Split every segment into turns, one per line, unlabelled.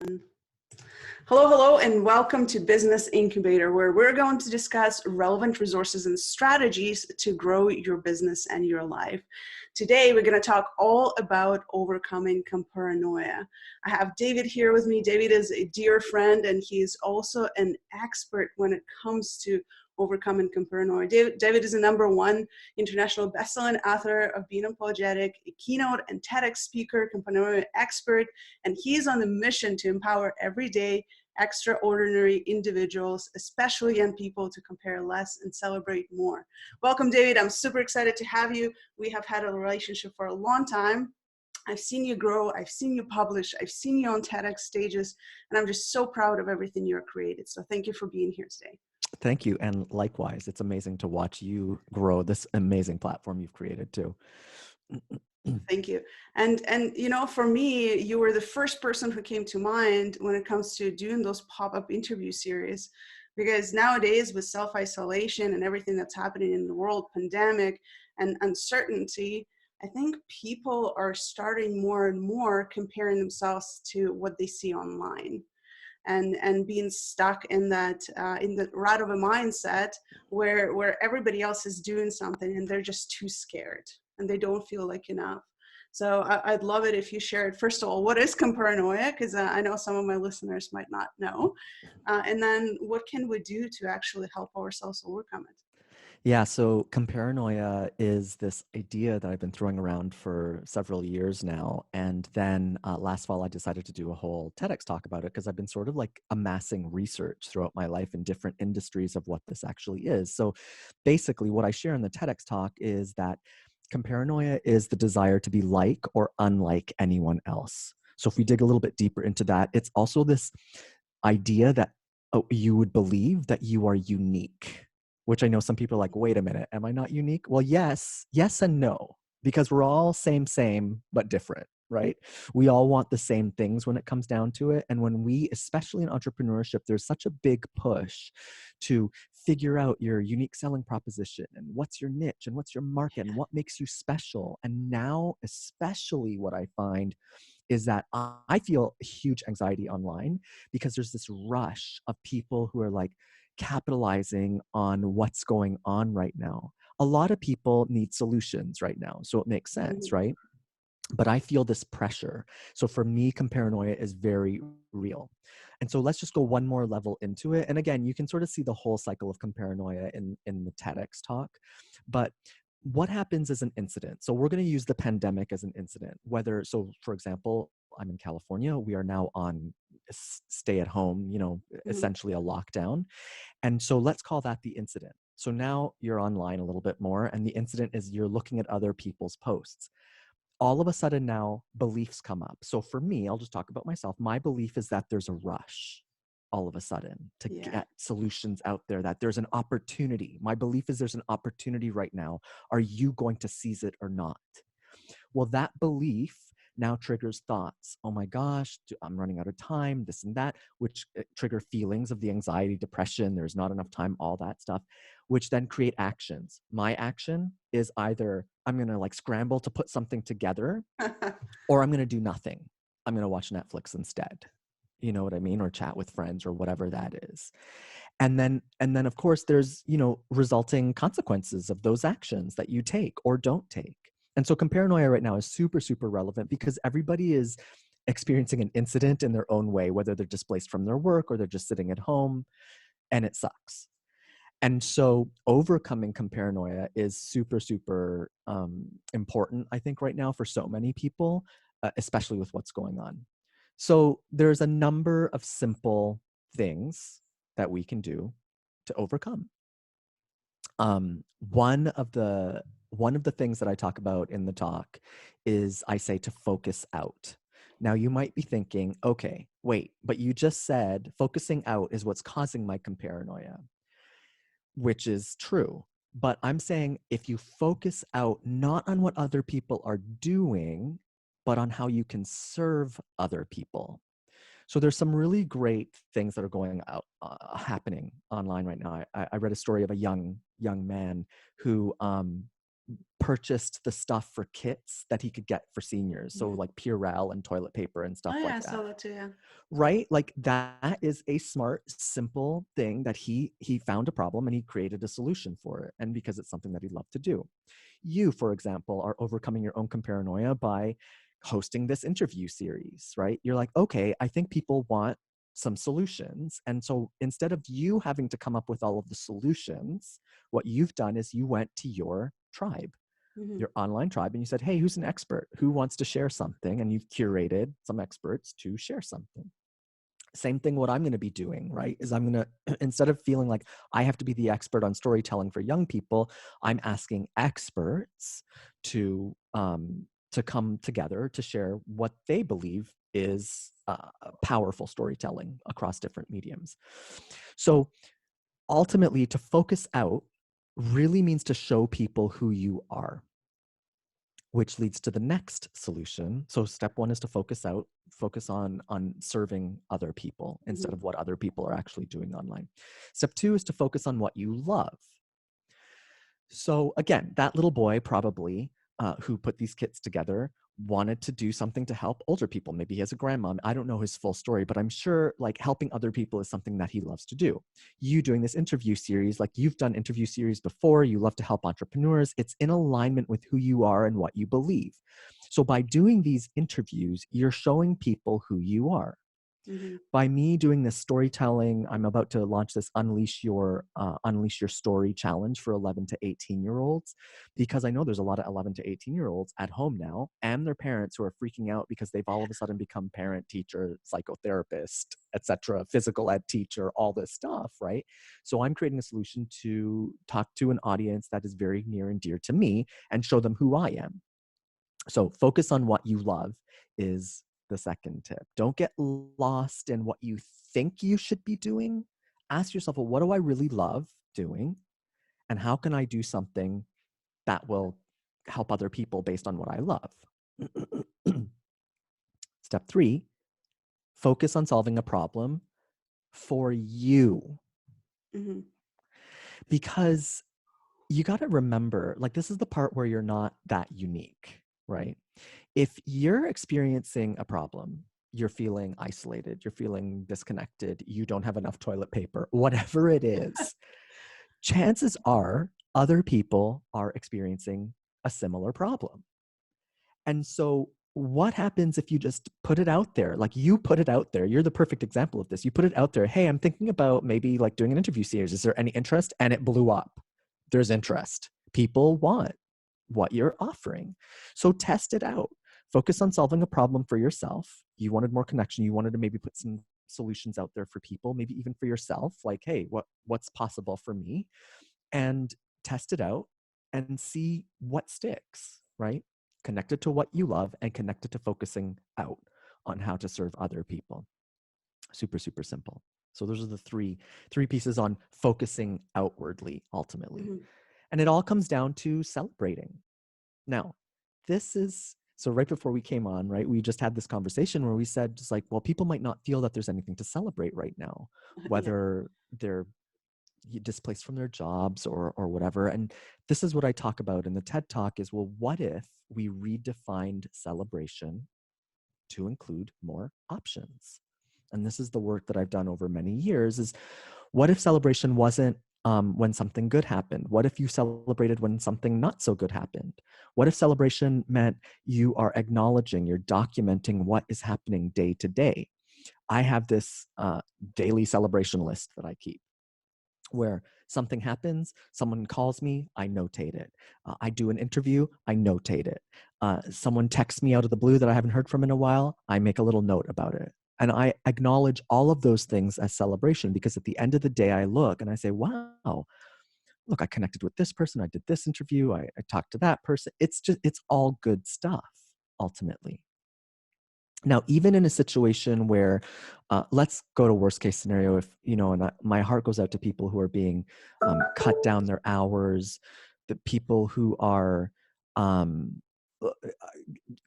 Hello, hello, and welcome to Business Incubator, where we're going to discuss relevant resources and strategies to grow your business and your life. Today, we're going to talk all about overcoming comparanoia. I have David here with me. David is a dear friend, and he is also an expert when it comes to overcoming comparanoia. David is a #1 international best-selling author of Being UNapologetic, a keynote and TEDx speaker, comparanoia expert, and he is on the mission to empower everyday extraordinary individuals, especially young people, to compare less and celebrate more. Welcome, David. I'm super excited to have you. We have had a relationship for a long time. I've seen you grow, I've seen you publish, I've seen you on TEDx stages, and I'm just so proud of everything you've created. So thank you for being here today.
Thank you. And likewise, it's amazing to watch you grow this amazing platform you've created too.
Thank you. And you know, for me, you were the first person who came to mind when it comes to doing those pop-up interview series, because nowadays with self-isolation and everything that's happening in the world, pandemic and uncertainty, I think people are starting more and more comparing themselves to what they see online. And being stuck in that in the rut of a mindset where everybody else is doing something and they're just too scared and they don't feel like enough. So I'd love it if you shared, first of all, what is comparanoia? Because I know some of my listeners might not know. And then what can we do to actually help ourselves overcome it?
Yeah, so comparanoia is this idea that I've been throwing around for several years now. And then last fall, I decided to do a whole TEDx talk about it because I've been sort of like amassing research throughout my life in different industries of what this actually is. So basically, what I share in the TEDx talk is that comparanoia is the desire to be like or unlike anyone else. So if we dig a little bit deeper into that, it's also this idea that you would believe that you are unique, which I know some people are like, wait a minute, am I not unique? Well, yes and no, because we're all same, but different, right? We all want the same things when it comes down to it. And when we, especially in entrepreneurship, there's such a big push to figure out your unique selling proposition and what's your niche and what's your market and what makes you special. And now, especially what I find is that I feel huge anxiety online because there's this rush of people who are like capitalizing on what's going on right now. A lot of people need solutions right now, so it makes sense, right? But I feel this pressure. So for me, comparanoia is very real. And so let's just go one more level into it. And again, you can sort of see the whole cycle of comparanoia in the TEDx talk. But what happens is an incident. So we're going to use the pandemic as an incident. So for example, I'm in California. We are now on stay at home, essentially a lockdown. And so let's call that the incident. So now you're online a little bit more, and the incident is you're looking at other people's posts. All of a sudden now beliefs come up. So for me, I'll just talk about myself. My belief is that there's a rush all of a sudden to get solutions out there, that there's an opportunity. My belief is there's an opportunity right now. Are you going to seize it or not? Well, that belief now triggers thoughts. Oh my gosh, I'm running out of time, this and that, which trigger feelings of the anxiety, depression, there's not enough time, all that stuff, which then create actions. My action is either I'm going to like scramble to put something together or I'm going to do nothing. I'm going to watch Netflix instead. You know what I mean? Or chat with friends or whatever that is. And then of course there's, resulting consequences of those actions that you take or don't take. And so comparanoia right now is super, super relevant because everybody is experiencing an incident in their own way, whether they're displaced from their work or they're just sitting at home, and it sucks. And so overcoming comparanoia is super, super important, I think, right now for so many people, especially with what's going on. So there's a number of simple things that we can do to overcome. One of the things that I talk about in the talk is I say to focus out. Now you might be thinking, okay, wait, but you just said focusing out is what's causing my comparanoia, which is true. But I'm saying if you focus out not on what other people are doing, but on how you can serve other people. So there's some really great things that are going out, happening online right now. I read a story of a young man who purchased the stuff for kits that he could get for seniors. So like Purell and toilet paper and stuff
Oh yeah,
like
I
that.
saw that too. Yeah.
Right? Like that is a smart, simple thing that he found a problem and he created a solution for it. And because it's something that he loved to do. You, for example, are overcoming your own comparanoia by hosting this interview series, right? You're like, okay, I think people want some solutions. And so instead of you having to come up with all of the solutions, what you've done is you went to your tribe, your online tribe, and you said, hey, who's an expert? Who wants to share something? And you've curated some experts to share something. Same thing, what I'm going to be doing, right, is I'm going to, instead of feeling like I have to be the expert on storytelling for young people, I'm asking experts to come together to share what they believe is powerful storytelling across different mediums. So ultimately, to focus out really means to show people who you are, which leads to the next solution. So step one is to focus on serving other people instead of what other people are actually doing online. Step two is to focus on what you love. So again, that little boy probably who put these kits together wanted to do something to help older people. Maybe he has a grandmom. I don't know his full story, but I'm sure like helping other people is something that he loves to do. You doing this interview series, like you've done interview series before, you love to help entrepreneurs. It's in alignment with who you are and what you believe. So by doing these interviews, you're showing people who you are. By me doing this storytelling, I'm about to launch this Unleash Your Story challenge for 11 to 18-year-olds, because I know there's a lot of 11 to 18-year-olds at home now and their parents who are freaking out because they've all of a sudden become parent, teacher, psychotherapist, etc., physical ed teacher, all this stuff, right? So I'm creating a solution to talk to an audience that is very near and dear to me and show them who I am. So focus on what you love is the second tip. Don't get lost in what you think you should be doing. Ask yourself, well, what do I really love doing? And how can I do something that will help other people based on what I love? Step three, focus on solving a problem for you. Because you got to remember, like, this is the part where you're not that unique, right? If you're experiencing a problem, you're feeling isolated, you're feeling disconnected, you don't have enough toilet paper, whatever it is, chances are other people are experiencing a similar problem. And so what happens if you just put it out there? Like you put it out there. You're the perfect example of this. You put it out there. Hey, I'm thinking about maybe like doing an interview series. Is there any interest? And it blew up. There's interest. People want what you're offering. So test it out. Focus on solving a problem for yourself. You wanted more connection. You wanted to maybe put some solutions out there for people, maybe even for yourself. Like, hey, what's possible for me? And test it out and see what sticks, right? Connect it to what you love and connect it to focusing out on how to serve other people. Super, super simple. So those are the three pieces on focusing outwardly, ultimately. And it all comes down to celebrating. Now, this is, so right before we came on, right, we just had this conversation where we said just like, well, people might not feel that there's anything to celebrate right now, whether they're displaced from their jobs or whatever. And this is what I talk about in the TED Talk is, well, what if we redefined celebration to include more options? And this is the work that I've done over many years is, what if celebration wasn't when something good happened? What if you celebrated when something not so good happened? What if celebration meant you are acknowledging, you're documenting what is happening day to day? I have this daily celebration list that I keep, where something happens, someone calls me, I notate it. I do an interview, I notate it. Someone texts me out of the blue that I haven't heard from in a while, I make a little note about it. And I acknowledge all of those things as celebration, because at the end of the day, I look and I say, wow, look, I connected with this person, I did this interview, I talked to that person. It's all good stuff, ultimately. Now, even in a situation where, let's go to worst case scenario, if, and my heart goes out to people who are being cut down their hours, the people who are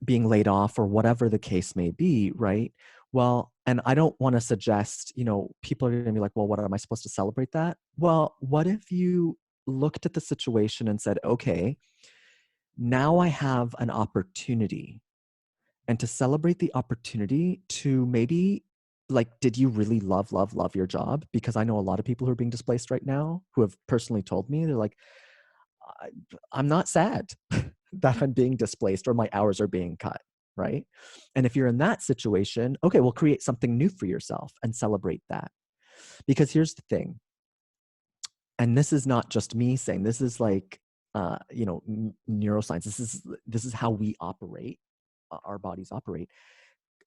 being laid off or whatever the case may be, right? Well, and I don't want to suggest, people are going to be like, well, what am I supposed to celebrate that? Well, what if you looked at the situation and said, okay, Now I have an opportunity, and to celebrate the opportunity to maybe, like, did you really love your job? Because I know a lot of people who are being displaced right now who have personally told me, they're like, I, I'm not sad that I'm being displaced or my hours are being cut, right? And if you're in that situation, okay, well, create something new for yourself and celebrate that. Because here's the thing, and this is not just me saying, this is like, neuroscience. This is how we operate. Our bodies operate.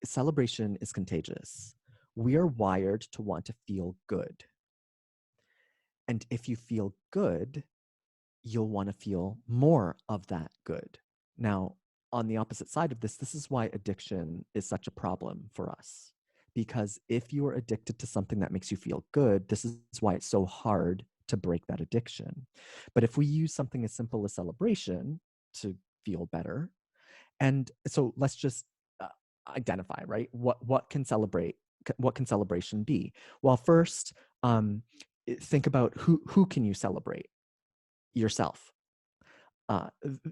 Celebration is contagious. We are wired to want to feel good. And if you feel good, you'll want to feel more of that good. Now, on the opposite side of this, this is why addiction is such a problem for us. Because if you are addicted to something that makes you feel good, this is why it's so hard to break that addiction. But if we use something as simple as celebration to feel better, and so let's just uh, identify, right? What can celebrate? What can celebration be? Well, first, think about who can you celebrate? Yourself.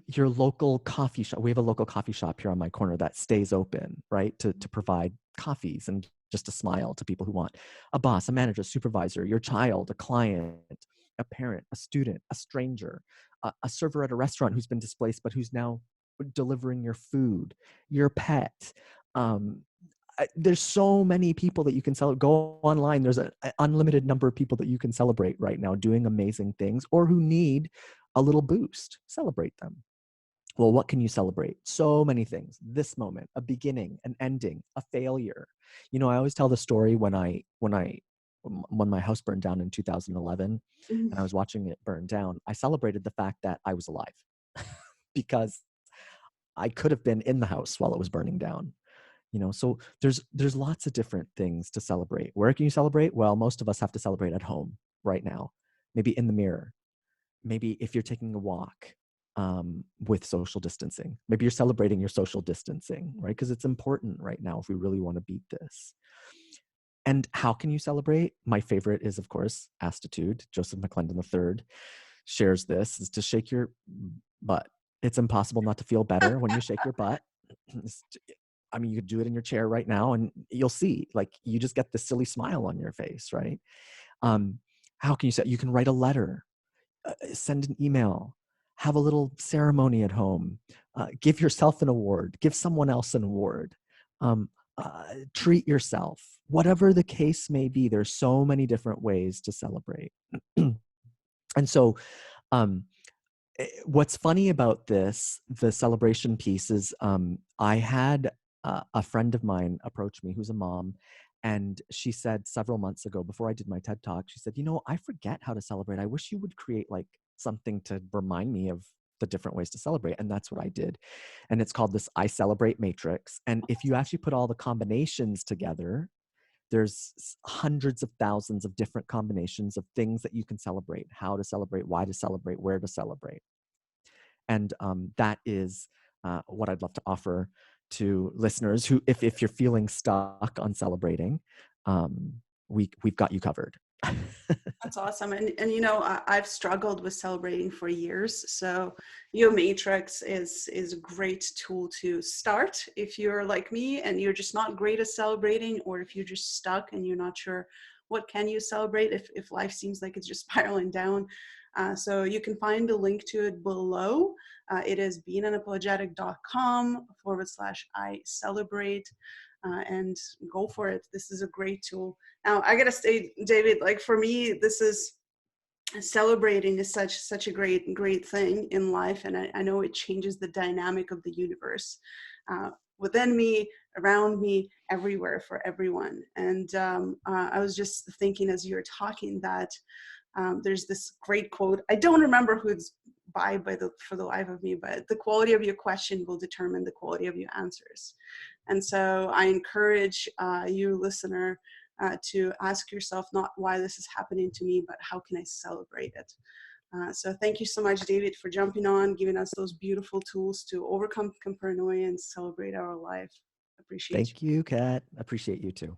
Your local coffee shop. We have a local coffee shop here on my corner that stays open, right, to provide coffees and just a smile to people who want. A boss, a manager, a supervisor, your child, a client, a parent, a student, a stranger, a server at a restaurant who's been displaced but who's now delivering your food, your pet. Um, there's so many people that you can celebrate. Go online. There's an unlimited number of people that you can celebrate right now doing amazing things or who need a little boost. Celebrate them. Well, what can you celebrate? So many things. This moment, a beginning, an ending, a failure. I always tell the story when my house burned down in 2011 and I was watching it burn down. I celebrated the fact that I was alive because I could have been in the house while it was burning down. So there's lots of different things to celebrate. Where can you celebrate? Well, most of us have to celebrate at home right now, maybe in the mirror, maybe if you're taking a walk, with social distancing, maybe you're celebrating your social distancing, right? Because it's important right now if we really want to beat this. And how can you celebrate? My favorite is, of course, Astitude. Joseph McClendon III shares this, is to shake your butt. It's impossible not to feel better when you shake your butt. I mean, you could do it in your chair right now and you'll see, like, you just get this silly smile on your face, right? How can you say? You can write a letter, send an email, have a little ceremony at home, give yourself an award, give someone else an award, treat yourself. Whatever the case may be, there's so many different ways to celebrate. And so, um, what's funny about this, the celebration piece, is I had a friend of mine approach me who's a mom, and she said several months ago, before I did my TED Talk, she said, I forget how to celebrate. I wish you would create like something to remind me of the different ways to celebrate. And that's what I did. And it's called this I Celebrate Matrix. And if you actually put all the combinations together, there's hundreds of thousands of different combinations of things that you can celebrate, how to celebrate, why to celebrate, where to celebrate. And that is what I'd love to offer to listeners who, if you're feeling stuck on celebrating, we've got you covered.
That's awesome. I've struggled with celebrating for years. So your matrix is a great tool to start if you're like me and you're just not great at celebrating, or if you're just stuck and you're not sure what can you celebrate if life seems like it's just spiraling down. So you can find a link to it below. It is beingUnapologetic.com/I celebrate. And go for it. This is a great tool. Now, I gotta say, David, like for me, this is celebrating is such a great thing in life, and I know it changes the dynamic of the universe within me, around me, everywhere, for everyone. And I was just thinking as you were talking that there's this great quote. I don't remember who it's by for the life of me, but the quality of your question will determine the quality of your answers. And so I encourage you, listener, to ask yourself not why this is happening to me, but how can I celebrate it? So thank you so much, David, for jumping on, giving us those beautiful tools to overcome comparanoia and celebrate our life. Appreciate you.
Thank you, Kat. Appreciate you too.